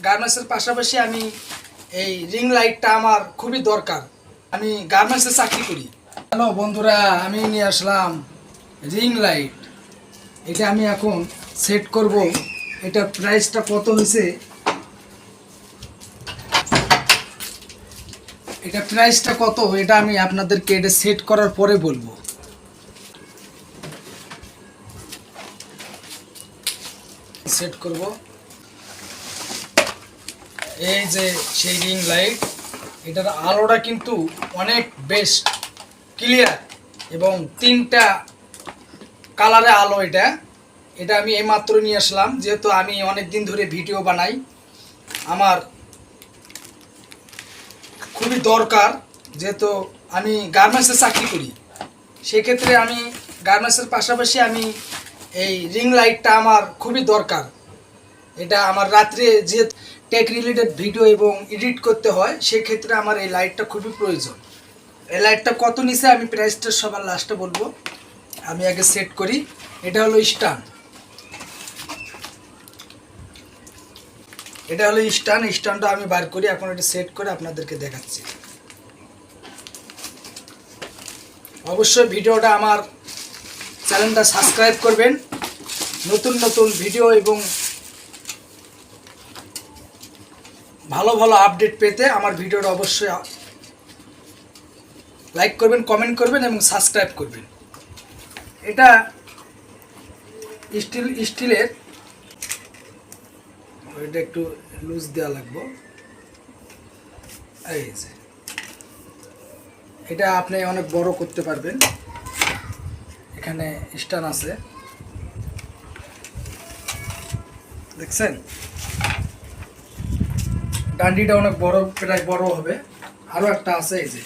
গার্মেন্টসের পাশাপাশি আমি এই রিং লাইটটা আমার খুবই দরকার। আমি গার্মেন্টসে চাকরি করি। হ্যালো বন্ধুরা, আমি নিয়ে আসলাম রিং লাইট। এটা আমি এখন সেট করব। এটা প্রাইসটা কত হয়েছে, এটা আমি আপনাদেরকে এটা সেট করার পরে বলবো। সেট করব। এই যে সেই রিং লাইট, এটার আলোটা কিন্তু অনেক বেশ ক্লিয়ার এবং 3টা কালারে আলো। এটা আমি এইমাত্র নিয়ে আসলাম, যেহেতু আমি অনেক দিন ধরে ভিডিও বানাই, আমার খুবই দরকার। যেহেতু আমি গার্মেন্টসে চাকরি করি, সেক্ষেত্রে আমি গার্মেন্টসের পাশাপাশি আমি এই রিং লাইটটা আমার খুবই দরকার। এটা আমার রাত্রে যে টেক রিলেটেড ভিডিও এবং এডিট করতে হয়, সেক্ষেত্রে আমার এই লাইটটা খুবই প্রয়োজন। এই লাইটটা কত নিচে আমি প্রাইসটা সবার লাস্টে বলবো। আমি আগে সেট করি। এটা হলো স্ট্যান্ড। স্ট্যান্ডটা আমি বার করি এখন। এটা সেট করে আপনাদেরকে দেখাচ্ছি। অবশ্যই ভিডিওটা আমার চ্যানেলটা সাবস্ক্রাইব করবেন। নতুন নতুন ভিডিও এবং ভালো ভালো আপডেট পেতে আমার ভিডিওটা অবশ্যই লাইক করবেন, কমেন্ট করবেন এবং সাবস্ক্রাইব করবেন। এটা স্টিলের, এটা একটু লুজ দেওয়া লাগবে। এই যে এটা আপনি অনেক বড় করতে পারবেন। এখানে স্ট্যান্ড আছে, দেখছেন? ডান্ডিটা অনেক বড়, প্রায় বড় হবে। আরও একটা আছে, এই যে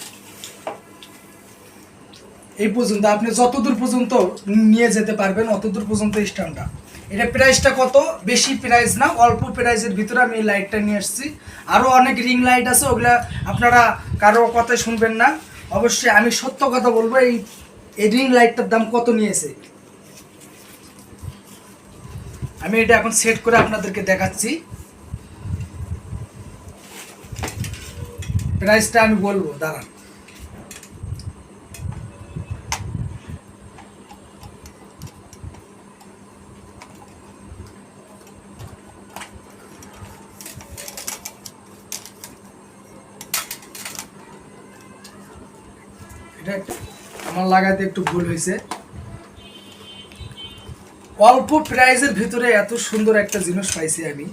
এই পর্যন্ত আপনি যতদূর পর্যন্ত নিয়ে যেতে পারবেন অতদূর পর্যন্ত স্ট্যান্ডটা। এটা প্রাইসটা কত, বেশি প্রাইস না, অল্প প্রাইসের ভিতরে আমি এই লাইটটা নিয়ে আসছি। আরও অনেক রিং লাইট আছে, ওগুলা আপনারা কারো কথাই শুনবেন না। অবশ্যই আমি সত্য কথা বলবো, এই রিং লাইটটার দাম কত নিয়েছে। আমি এটা এখন সেট করে আপনাদেরকে দেখাচ্ছি। প্রাইসটা আমি বলবো, দাঁড়ান। এটা আমার লাগাতে একটু ভুল হয়েছে। অল্প প্রাইজের ভিতরে এত সুন্দর একটা জিনিস পাইছি আমি,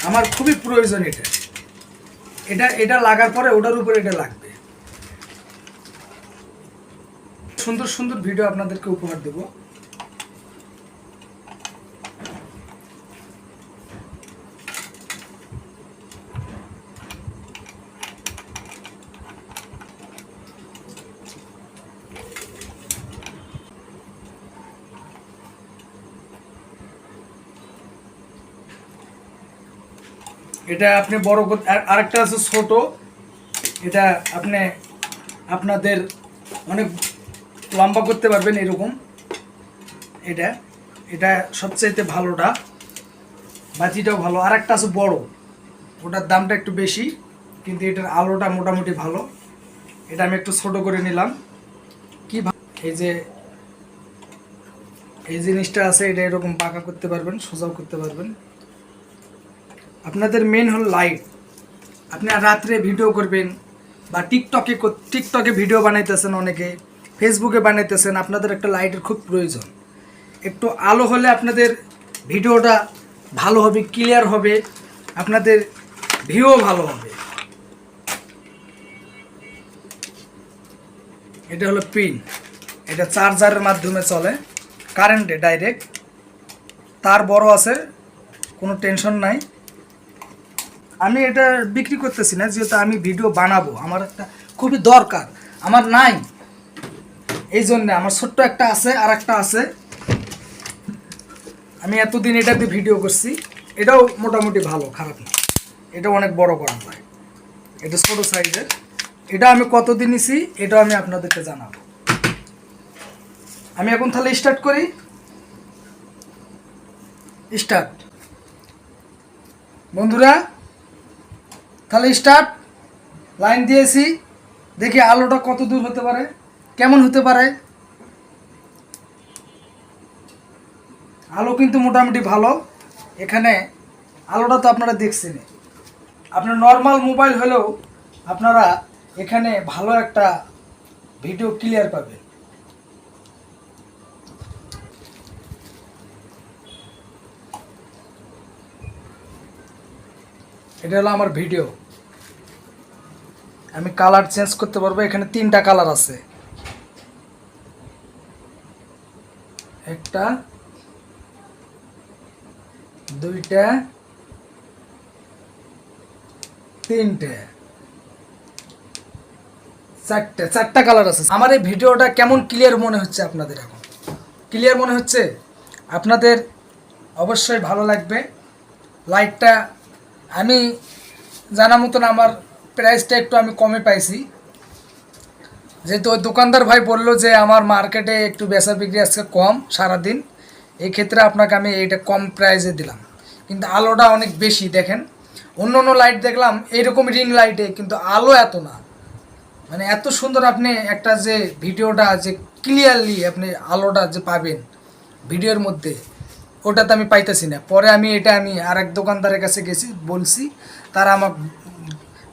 আমার খুবই প্রয়োজন। এটা লাগার পরে ওটার উপরে এটা লাগবে। সুন্দর সুন্দর ভিডিও আপনাদেরকে উপহার দেব। এটা আপনি বড়, আরেকটা আছে ছোট। এটা আপনি আপনাদের অনেক লম্বা করতে পারবেন এরকম। এটা এটা সবচাইতে ভালোটা, বাজিটাও ভালো। আরেকটা আছে বড়, ওটার দামটা একটু বেশি, কিন্তু এটার আলোটা মোটামুটি ভালো। এটা আমি একটু ছোট করে নিলাম। কি এই যে এই জিনিসটা আছে, এটা এরকম পাকা করতে পারবেন, সোজাও করতে পারবেন। আপনাদের মেন হল লাইট। আপনি রাত্রে ভিডিও করবেন বা টিকটকে ভিডিও বানাইতেছেন, অনেকে ফেসবুকে বানাইতেছেন, আপনাদের একটা লাইটের খুব প্রয়োজন। একটু আলো হলে আপনাদের ভিডিওটা ভালো হবে, ক্লিয়ার হবে, আপনাদের ভিউও ভালো হবে। এটা হলো পিন। এটা চার্জারের মাধ্যমে চলে, কারেন্টে ডাইরেক্ট। তার বড় আছে, কোনো টেনশন নাই। আমি এটা বিক্রি করতেছি না, যেহেতু আমি ভিডিও বানাবো, আমার একটা খুবই দরকার, আমার নাই, এই জন্যে। আমার ছোট্ট একটা আছে, আর একটা আছে। আমি এতদিন এটা দিয়ে ভিডিও করছি। এটাও মোটামুটি ভালো, খারাপ না। এটা অনেক বড় করা যায়, এটা ছোট সাইজের। এটা আমি কতদিন নিছি এটাও আমি আপনাদেরকে জানাবো। আমি এখন তাহলে স্টার্ট করি। স্টার্ট। বন্ধুরা, তাহলে স্টার্ট, লাইন দিয়েছি, দেখি আলোটা কত দূর হতে পারে, কেমন হতে পারে। আলো কিন্তু মোটামুটি ভালো। এখানে আলোটা তো আপনারা দেখছেন, আপনার নর্মাল মোবাইল হলেও আপনারা এখানে ভালো একটা ভিডিও ক্লিয়ার পাবেন। এটা হলো আমার ভিডিও। আমি কালার চেঞ্জ করতে পারবো, এখানে 3টা কালার আছে, একটা, 2টা, 3টে, 4টা কালার আছে। আমার এই ভিডিওটা কেমন ক্লিয়ার মনে হচ্ছে আপনাদের? এখন ক্লিয়ার মনে হচ্ছে আপনাদের? অবশ্যই ভালো লাগবে। লাইটটা আমি জানা মতন আমার প্রাইসটা একটু আমি কমে পাইছি, যেহেতু ওই দোকানদার ভাই বললো যে আমার মার্কেটে একটু বেচা বিক্রি আজকে কম সারাদিন, এই ক্ষেত্রে আপনাকে আমি এইটা কম প্রাইসে দিলাম। কিন্তু আলোটা অনেক বেশি, দেখেন অন্য অন্য লাইট দেখলাম এইরকম রিং লাইটে, কিন্তু আলো এত না, মানে এত সুন্দর আপনি একটা যে ভিডিওটা যে ক্লিয়ারলি আপনি আলোটা যে পাবেন ভিডিওর মধ্যে, ওটাতে আমি পাইতেছি না। পরে আমি আর এক দোকানদারের কাছে গেছি, বলছি, তারা আমাকে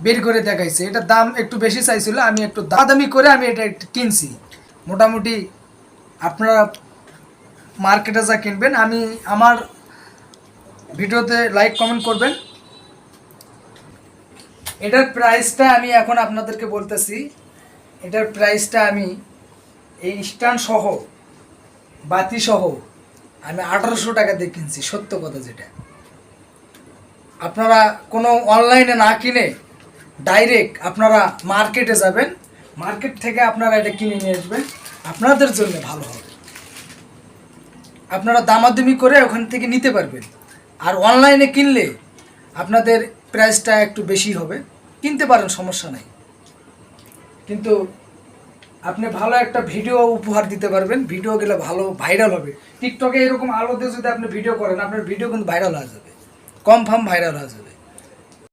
বের করে দেখাইছে। এটার দাম একটু বেশি চাইছিল, আমি একটু দামাদামি করে আমি এটা একটু কিনছি। মোটামুটি আপনারা মার্কেটে যা কিনবেন, আমি আমার ভিডিওতে লাইক কমেন্ট করবেন। এটার প্রাইসটা আমি এখন আপনাদেরকে বলতেছি। এটার প্রাইসটা আমি এই স্ট্যান্ড সহ, বাতি সহ আমি 1800 টাকা দিয়ে কিনছি, সত্য কথা যেটা। আপনারা কোনো অনলাইনে না কিনে ডাইরেক্ট আপনারা মার্কেটে যাবেন, মার্কেট থেকে আপনারা এটা কিনে নিয়ে আসবেন, আপনাদের জন্য ভালো হবে। আপনারা দামাদামি করে ওখান থেকে নিতে পারবেন। আর অনলাইনে কিনলে আপনাদের প্রাইসটা একটু বেশি হবে, কিনতে পারেন, সমস্যা নাই, কিন্তু আপনি ভালো একটা ভিডিও উপহার দিতে পারবেন। ভিডিও গেলে ভালো ভাইরাল হবে। টিকটকে এরকম আলো দিয়ে যদি আপনি ভিডিও করেন, আপনার ভিডিও কিন্তু ভাইরাল হয়ে যাবে, কনফার্ম ভাইরাল হয়ে যাবে।